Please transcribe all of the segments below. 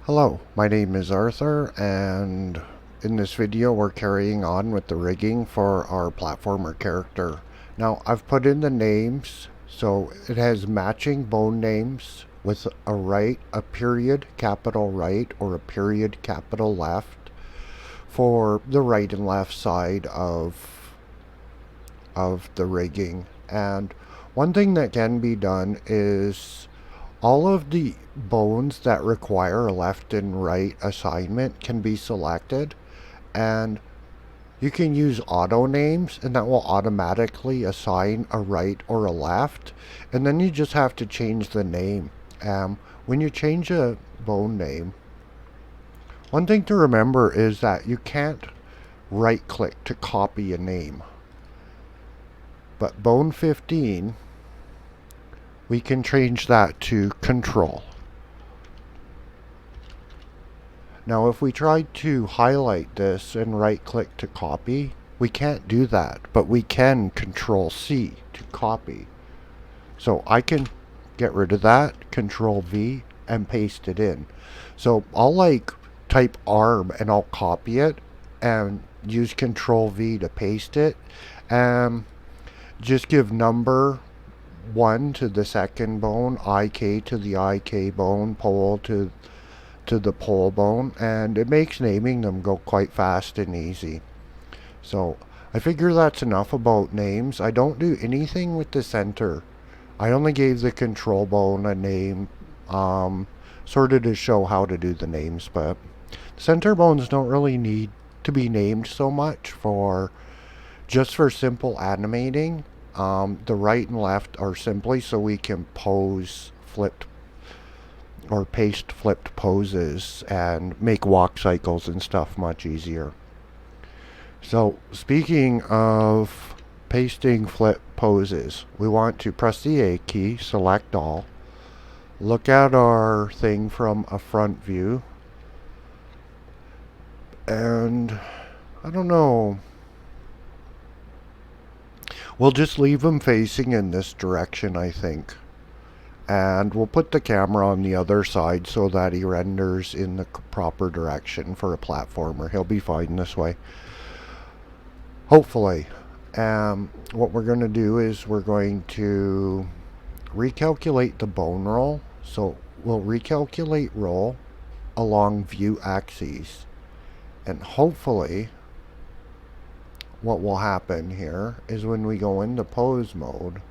Hello, my name is Arthur, and in this video we're carrying on with the rigging for our platformer character. Now I've put in the names, so it has matching bone names with a period capital right or a period capital left for the right and left side of the rigging. And one thing that can be done is all of the bones that require a left and right assignment can be selected, and you can use auto names, and that will automatically assign a right or a left, and then you just have to change the name. When you change a bone name, one thing to remember is that you can't right click to copy a name, but bone 15, we can change that to control. Now if we try to highlight this and right click to copy, we can't do that, but we can control C to copy. So I can get rid of that, control V, and paste it in. So I'll type arm and I'll copy it and use control V to paste it. Just give number 1 to the second bone, IK to the IK bone, pole to the pole bone, and it makes naming them go quite fast and easy. So I figure that's enough about names. I don't do anything with the center. I only gave the control bone a name, sort of to show how to do the names, but center bones don't really need to be named so much just for simple animating. The right and left are simply so we can pose flipped or paste flipped poses and make walk cycles and stuff much easier. So speaking of pasting flip poses, we want to press the A key, select all, look at our thing from a front view, and I don't know, we'll just leave them facing in this direction, I think. And we'll put the camera on the other side so that he renders in the proper direction for a platformer. He'll be fine this way, hopefully. What we're going to do is we're going to recalculate the bone roll. So we'll recalculate roll along view axes, and hopefully what will happen here is when we go into pose mode,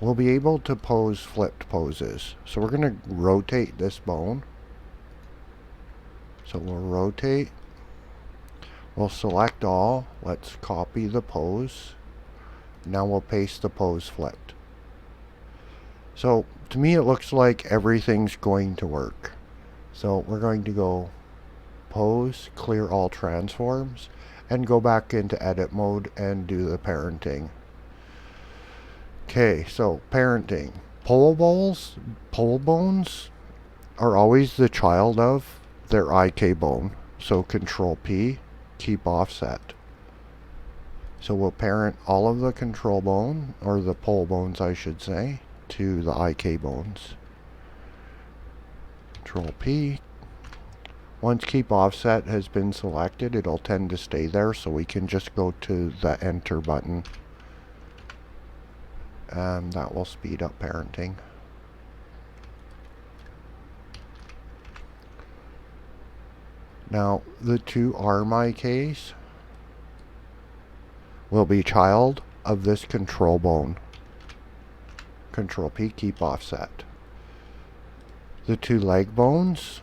we'll be able to pose flipped poses. So we're going to rotate this bone. So we'll rotate. We'll select all. Let's copy the pose. Now we'll paste the pose flipped. So to me it looks like everything's going to work. So we're going to go pose, clear all transforms, and go back into edit mode and do the parenting. Okay, so parenting. Pole bones are always the child of their IK bone. So control P, keep offset. So we'll parent all of the control bone, or the pole bones I should say, to the IK bones. Control P. Once keep offset has been selected, it'll tend to stay there, so we can just go to the enter button. And that will speed up parenting. Now, the two arm IKs will be child of this control bone. Control P, keep offset. The two leg bones,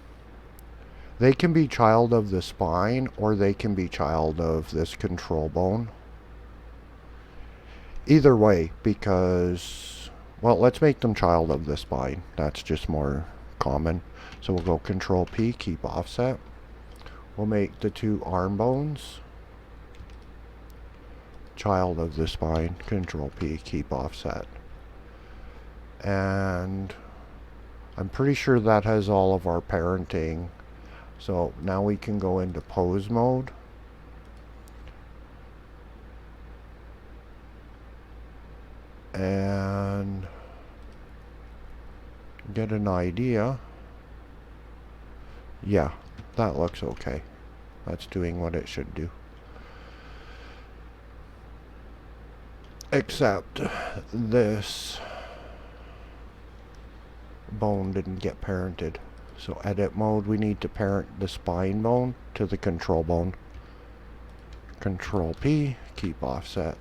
they can be child of the spine, or they can be child of this control bone. Either way, because, well, let's make them child of the spine. That's just more common. So we'll go control P, keep offset. We'll make the two arm bones child of the spine, control P, keep offset. And I'm pretty sure that has all of our parenting. So now we can go into pose mode. And get an idea. Yeah, that looks okay. That's doing what it should do. Except this bone didn't get parented. So edit mode, we need to parent the spine bone to the control bone. Control P, keep offset.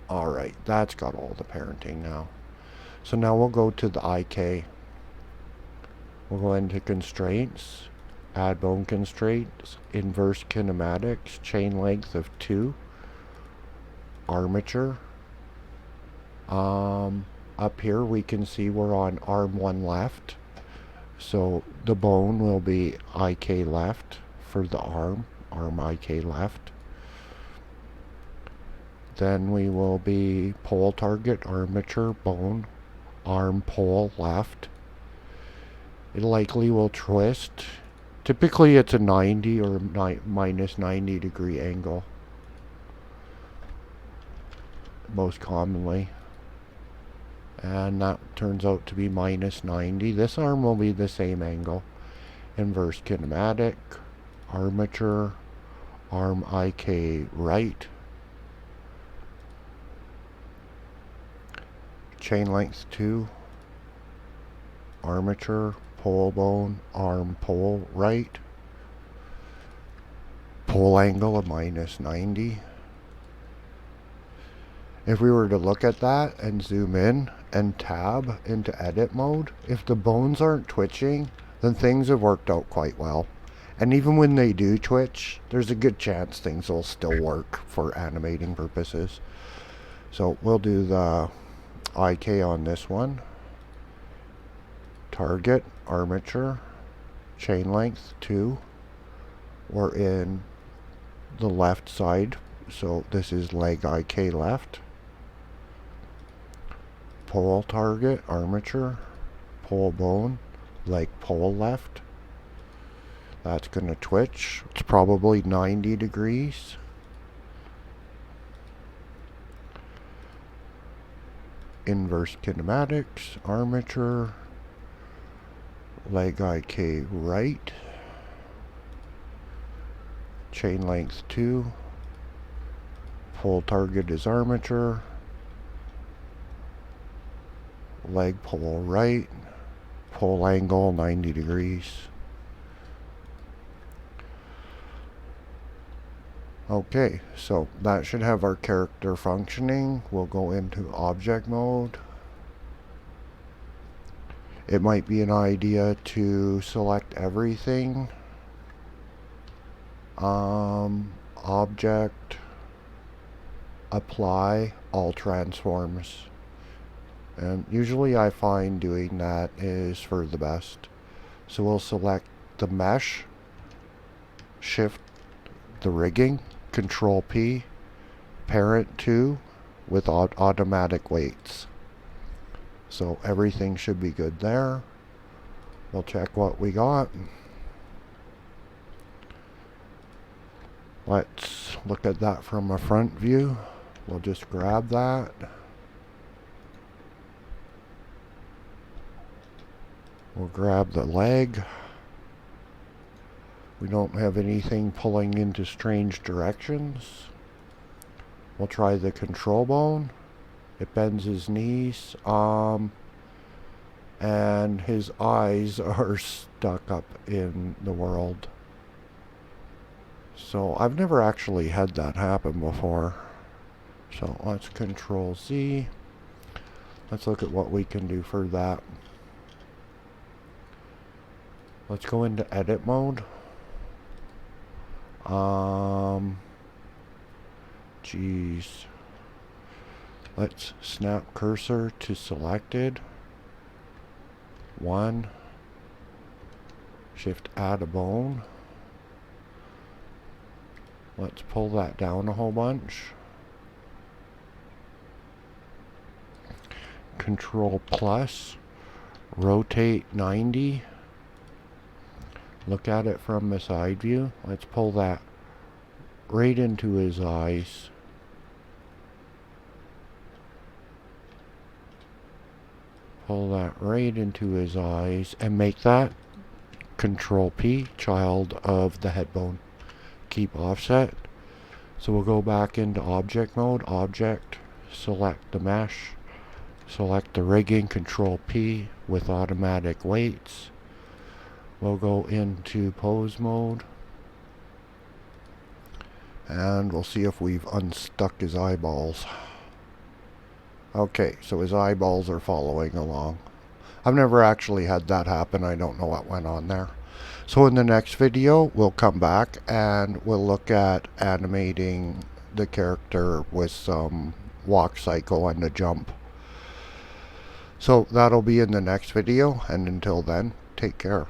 Alright, that's got all the parenting now. So now we'll go to the IK. We'll go into constraints, add bone constraints, inverse kinematics, chain length of 2, armature. Up here we can see we're on arm 1 left. So the bone will be IK left for the arm IK left. Then we will be pole target, armature, bone, arm pole left. It likely will twist. Typically it's a 90 or minus 90 degree angle. Most commonly. And that turns out to be minus 90. This arm will be the same angle. Inverse kinematic, armature, arm IK right. Chain length 2, armature, pole bone, arm pole right. Pole angle of minus 90. If we were to look at that and zoom in and tab into edit mode, if the bones aren't twitching, then things have worked out quite well. And even when they do twitch, there's a good chance things will still work for animating purposes. So we'll do the IK on this one. Target, armature, chain length 2. We're in the left side, so this is leg IK left. Pole target, armature, pole bone, leg pole left. That's going to twitch. It's probably 90 degrees. Inverse kinematics, armature, leg IK right, chain length 2, pole target is armature, leg pole right, pole angle 90 degrees. Okay, so that should have our character functioning. We'll go into object mode. It might be an idea to select everything. Object, apply, all transforms. And usually I find doing that is for the best. So we'll select the mesh, shift the rigging, Control P, parent to with automatic weights. So everything should be good there. We'll check what we got. Let's look at that from a front view. We'll just grab that. We'll grab the leg. We don't have anything pulling into strange directions. We'll try the control bone. It bends his knees. And his eyes are stuck up in the world. So I've never actually had that happen before. So let's Control Z. Let's look at what we can do for that. Let's go into edit mode. Geez. Let's snap cursor to selected. 1. Shift add a bone. Let's pull that down a whole bunch. Control plus. Rotate 90. Look at it from the side view. Let's pull that right into his eyes. Pull that right into his eyes and make that Control P, child of the head bone. Keep offset. So we'll go back into object mode, object, select the mesh, select the rigging, Control P with automatic weights. We'll go into pose mode, and we'll see if we've unstuck his eyeballs. Okay, so his eyeballs are following along. I've never actually had that happen. I don't know what went on there. So in the next video, we'll come back and we'll look at animating the character with some walk cycle and a jump. So that'll be in the next video, and until then, take care.